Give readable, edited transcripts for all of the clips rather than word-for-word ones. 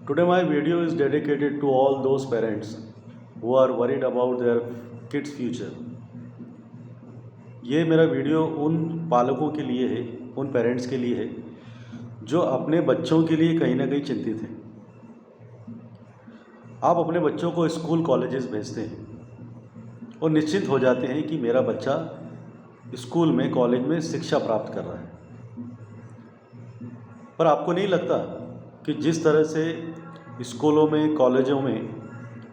Today, my video is dedicated to all those parents who are worried about their kids' future. ये मेरा video उन पालकों के लिए है, उन पेरेंट्स के लिए है जो अपने बच्चों के लिए कहीं ना कहीं चिंतित हैं। आप अपने बच्चों को स्कूल कॉलेजेस भेजते हैं और निश्चिंत हो जाते हैं कि मेरा बच्चा स्कूल में कॉलेज में शिक्षा प्राप्त कर रहा है, पर आपको नहीं लगता कि जिस तरह से स्कूलों में कॉलेजों में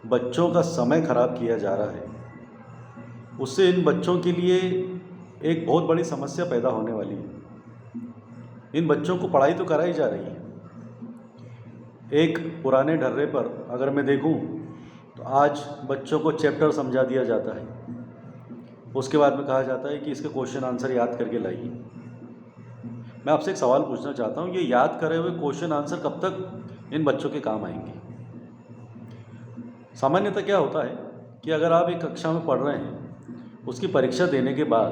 बच्चों का समय ख़राब किया जा रहा है, उससे इन बच्चों के लिए एक बहुत बड़ी समस्या पैदा होने वाली है। इन बच्चों को पढ़ाई तो कराई जा रही है। एक पुराने ढर्रे पर अगर मैं देखूं तो आज बच्चों को चैप्टर समझा दिया जाता है, उसके बाद में कहा जाता है कि इसके क्वेश्चन आंसर याद करके लाइए। मैं आपसे एक सवाल पूछना चाहता हूं, ये याद करे हुए क्वेश्चन आंसर कब तक इन बच्चों के काम आएंगे? सामान्यतः क्या होता है कि अगर आप एक कक्षा में पढ़ रहे हैं, उसकी परीक्षा देने के बाद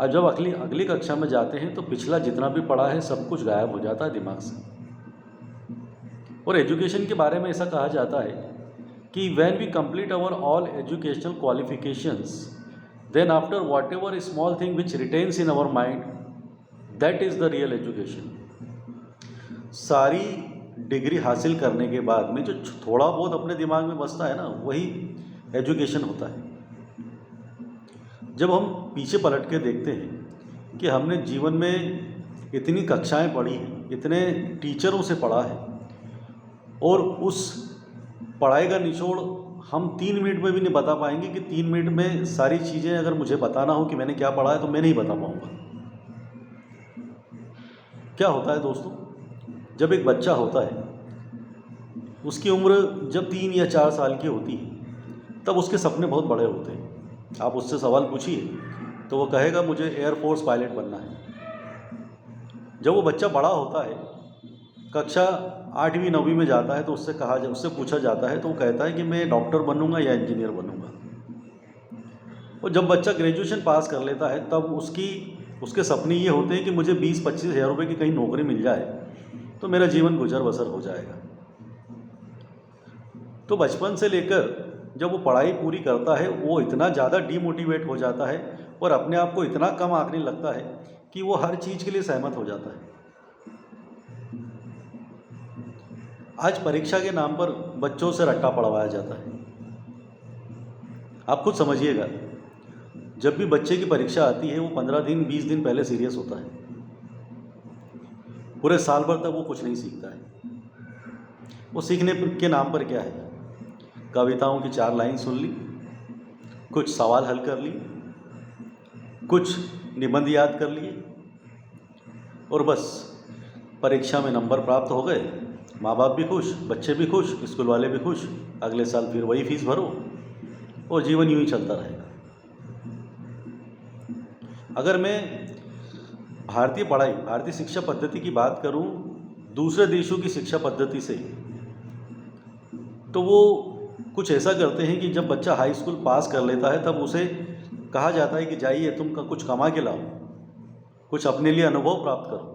अब जब अगली कक्षा में जाते हैं तो पिछला जितना भी पढ़ा है सब कुछ गायब हो जाता है दिमाग से। और एजुकेशन के बारे में ऐसा कहा जाता है कि when we complete our all educational qualifications, then after whatever small thing which retains in our mind, that is the real education. सारी डिग्री हासिल करने के बाद में जो थोड़ा बहुत अपने दिमाग में बसता है ना, वही एजुकेशन होता है। जब हम पीछे पलट के देखते हैं कि हमने जीवन में इतनी कक्षाएं पढ़ी हैं, इतने टीचरों से पढ़ा है, और उस पढ़ाई का निचोड़ हम 3 मिनट में भी नहीं बता पाएंगे कि 3 मिनट में सारी चीज़ें अगर मुझे बताना हो कि मैंने क्या पढ़ा है तो मैं नहीं बता पाऊँगा। क्या होता है दोस्तों, जब एक बच्चा होता है, उसकी उम्र जब 3 या 4 साल की होती है, तब उसके सपने बहुत बड़े होते हैं। आप उससे सवाल पूछिए तो वो कहेगा मुझे एयरफोर्स पायलट बनना है। जब वो बच्चा बड़ा होता है, कक्षा 8वीं 9वीं में जाता है, तो उससे पूछा जाता है तो वो कहता है कि मैं डॉक्टर बनूंगा या इंजीनियर बनूंगा। और जब बच्चा ग्रेजुएशन पास कर लेता है तब उसके सपने ये होते हैं कि मुझे 20-25 हज़ार रुपये की कहीं नौकरी मिल जाए तो मेरा जीवन गुजर बसर हो जाएगा। तो बचपन से लेकर जब वो पढ़ाई पूरी करता है, वो इतना ज़्यादा डीमोटिवेट हो जाता है और अपने आप को इतना कम आंकने लगता है कि वो हर चीज़ के लिए सहमत हो जाता है। आज परीक्षा के नाम पर बच्चों से रट्टा पढ़वाया जाता है। आप खुद समझिएगा, जब भी बच्चे की परीक्षा आती है वो 15 दिन 20 दिन पहले सीरियस होता है। पूरे साल भर तक वो कुछ नहीं सीखता है। वो सीखने के नाम पर क्या है, कविताओं की 4 लाइन सुन ली, कुछ सवाल हल कर लिए, कुछ निबंध याद कर लिए, और बस परीक्षा में नंबर प्राप्त हो गए, माँ बाप भी खुश, बच्चे भी खुश, स्कूल वाले भी खुश, अगले साल फिर वही फीस भरो और जीवन यूं ही चलता रहेगा। अगर मैं भारतीय शिक्षा पद्धति की बात करूं दूसरे देशों की शिक्षा पद्धति से, तो वो कुछ ऐसा करते हैं कि जब बच्चा हाई स्कूल पास कर लेता है तब उसे कहा जाता है कि जाइए तुम कुछ कमा के लाओ, कुछ अपने लिए अनुभव प्राप्त करो।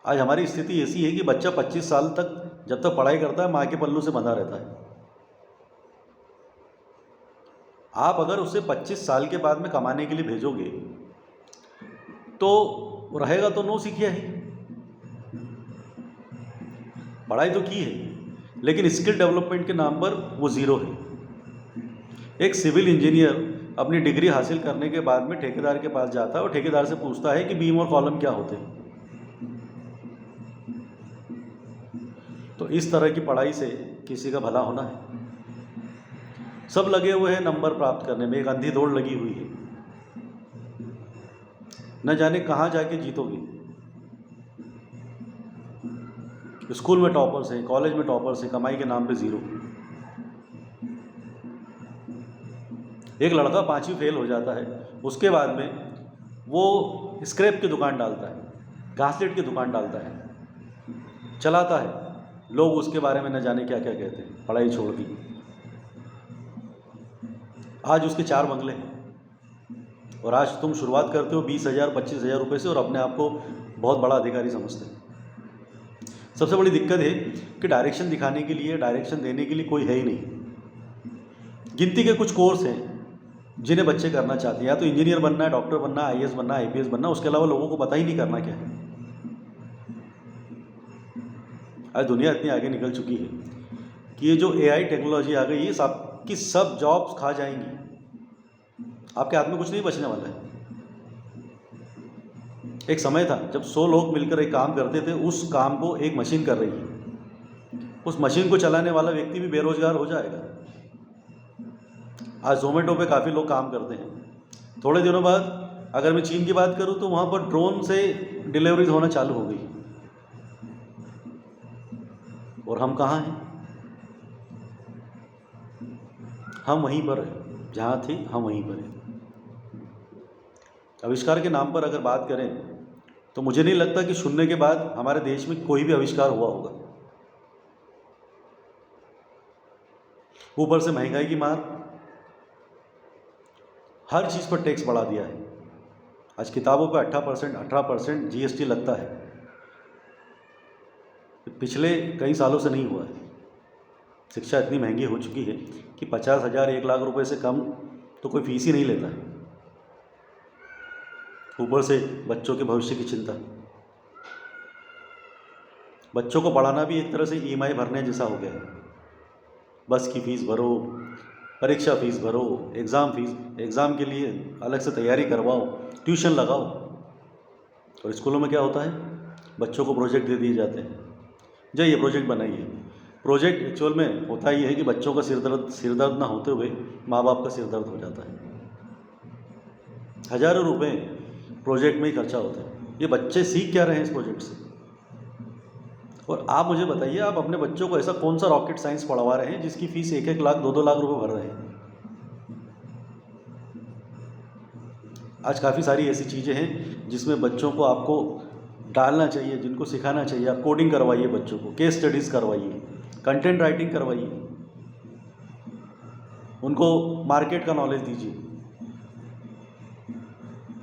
आज हमारी स्थिति ऐसी है कि बच्चा 25 साल तक जब तक पढ़ाई करता है माँ के पल्लू से बंधा रहता है। आप अगर उसे 25 साल के बाद में कमाने के लिए भेजोगे तो रहेगा तो नो सीखिया ही। पढ़ाई तो की है लेकिन स्किल डेवलपमेंट के नाम पर वो ज़ीरो है। एक सिविल इंजीनियर अपनी डिग्री हासिल करने के बाद में ठेकेदार के पास जाता है और ठेकेदार से पूछता है कि बीम और कॉलम क्या होते हैं। तो इस तरह की पढ़ाई से किसी का भला होना है? सब लगे हुए हैं नंबर प्राप्त करने में, एक अंधी दौड़ लगी हुई है, न जाने कहाँ जाके जीतोगे। स्कूल में टॉपर्स हैं, कॉलेज में टॉपर्स हैं, कमाई के नाम पे ज़ीरो। एक लड़का 5वीं फेल हो जाता है, उसके बाद में वो स्क्रैप की दुकान डालता है, घासलेट की दुकान डालता है, चलाता है। लोग उसके बारे में न जाने क्या क्या कहते हैं, पढ़ाई छोड़ दी। आज उसके 4 बंगले हैं और आज तुम शुरुआत करते हो 20,000 25,000 रुपये से और अपने आप को बहुत बड़ा अधिकारी समझते हैं। सबसे बड़ी दिक्कत है कि डायरेक्शन दिखाने के लिए, डायरेक्शन देने के लिए कोई है ही नहीं। गिनती के कुछ कोर्स हैं जिन्हें बच्चे करना चाहते हैं, या तो इंजीनियर बनना है, डॉक्टर बनना है, आईएएस बनना है, आईपीएस बनना है, उसके अलावा लोगों को पता ही नहीं करना क्या है। आज दुनिया इतनी आगे निकल चुकी है कि ये जो एआई टेक्नोलॉजी आ गई, ये सब की सब जॉब्स खा जाएंगी, आपके हाथ में कुछ नहीं बचने वाला है। एक समय था जब 100 लोग मिलकर एक काम करते थे, उस काम को एक मशीन कर रही है, उस मशीन को चलाने वाला व्यक्ति भी बेरोजगार हो जाएगा। आज जोमेटो पे काफ़ी लोग काम करते हैं। थोड़े दिनों बाद अगर मैं चीन की बात करूं तो वहाँ पर ड्रोन से डिलीवरीज होना चालू हो गई, और हम कहाँ हैं? हम वहीं पर हैं, जहाँ थे हम वहीं पर हैं। आविष्कार के नाम पर अगर बात करें तो मुझे नहीं लगता कि शून्य के बाद हमारे देश में कोई भी आविष्कार हुआ होगा। ऊपर से महंगाई की मार, हर चीज़ पर टैक्स बढ़ा दिया है। आज किताबों पर 18% जीएसटी लगता है। पिछले कई सालों से नहीं हुआ है। शिक्षा इतनी महंगी हो चुकी है कि 50,000 1 लाख रुपए से कम तो कोई फीस ही नहीं लेता है। ऊपर से बच्चों के भविष्य की चिंता। बच्चों को पढ़ाना भी एक तरह से ईएमआई भरने जैसा हो गया है। बस की फ़ीस भरो, परीक्षा फ़ीस भरो, एग्ज़ाम फीस, एग्ज़ाम के लिए अलग से तैयारी करवाओ, ट्यूशन लगाओ। और स्कूलों में क्या होता है, बच्चों को प्रोजेक्ट दे दिए जाते हैं, जाइए प्रोजेक्ट बनाइए। प्रोजेक्ट एक्चुअल में होता ये है कि बच्चों का सिर दर्द ना होते हुए माँ बाप का सिर दर्द हो जाता है। हज़ारों रुपए प्रोजेक्ट में ही खर्चा होता है। ये बच्चे सीख क्या रहे हैं इस प्रोजेक्ट से? और आप मुझे बताइए, आप अपने बच्चों को ऐसा कौन सा रॉकेट साइंस पढ़वा रहे हैं जिसकी फ़ीस 1-1 लाख 2-2 लाख रुपए भर रहे हैं? आज काफ़ी सारी ऐसी चीज़ें हैं जिसमें बच्चों को आपको डालना चाहिए, जिनको सिखाना चाहिए। आप कोडिंग करवाइए बच्चों को, केस स्टडीज़ करवाइए, कंटेंट राइटिंग करवाइए, उनको मार्केट का नॉलेज दीजिए,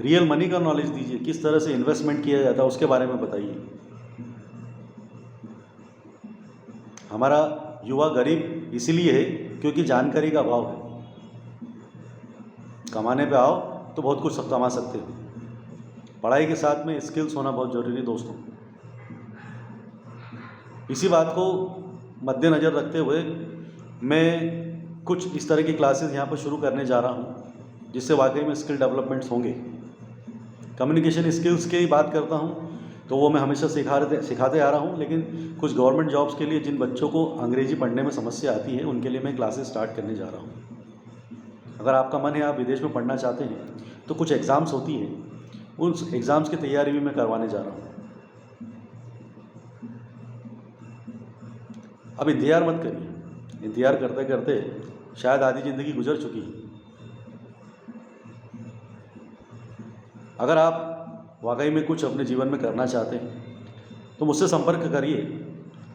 रियल मनी का नॉलेज दीजिए, किस तरह से इन्वेस्टमेंट किया जाता है उसके बारे में बताइए। हमारा युवा गरीब इसीलिए है क्योंकि जानकारी का अभाव है। कमाने पे आओ तो बहुत कुछ कमा सकते हो, पढ़ाई के साथ में स्किल्स होना बहुत ज़रूरी है दोस्तों। इसी बात को मद्देनज़र रखते हुए मैं कुछ इस तरह की क्लासेस यहाँ पर शुरू करने जा रहा हूँ जिससे वाकई में स्किल डेवलपमेंट्स होंगे। कम्युनिकेशन स्किल्स की बात करता हूँ तो वो मैं हमेशा सिखाते आ रहा हूँ, लेकिन कुछ गवर्नमेंट जॉब्स के लिए जिन बच्चों को अंग्रेजी पढ़ने में समस्या आती है उनके लिए मैं क्लासेस स्टार्ट करने जा रहा हूँ। अगर आपका मन है, आप विदेश में पढ़ना चाहते हैं तो कुछ एग्ज़ाम्स होती हैं, उन एग्ज़ाम्स की तैयारी भी मैं करवाने जा रहा हूँ। अब इंतज़ार मत करिए, इंतज़ार करते करते शायद आधी ज़िंदगी गुजर चुकी है। अगर आप वाकई में कुछ अपने जीवन में करना चाहते हैं तो मुझसे संपर्क करिए।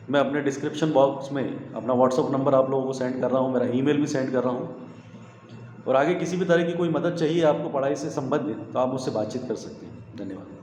मैं अपने डिस्क्रिप्शन बॉक्स में अपना व्हाट्सअप नंबर आप लोगों को सेंड कर रहा हूँ, मेरा ईमेल भी सेंड कर रहा हूँ। और आगे किसी भी तरह की कोई मदद चाहिए आपको पढ़ाई से संबंधित तो आप मुझसे बातचीत कर सकते हैं। धन्यवाद।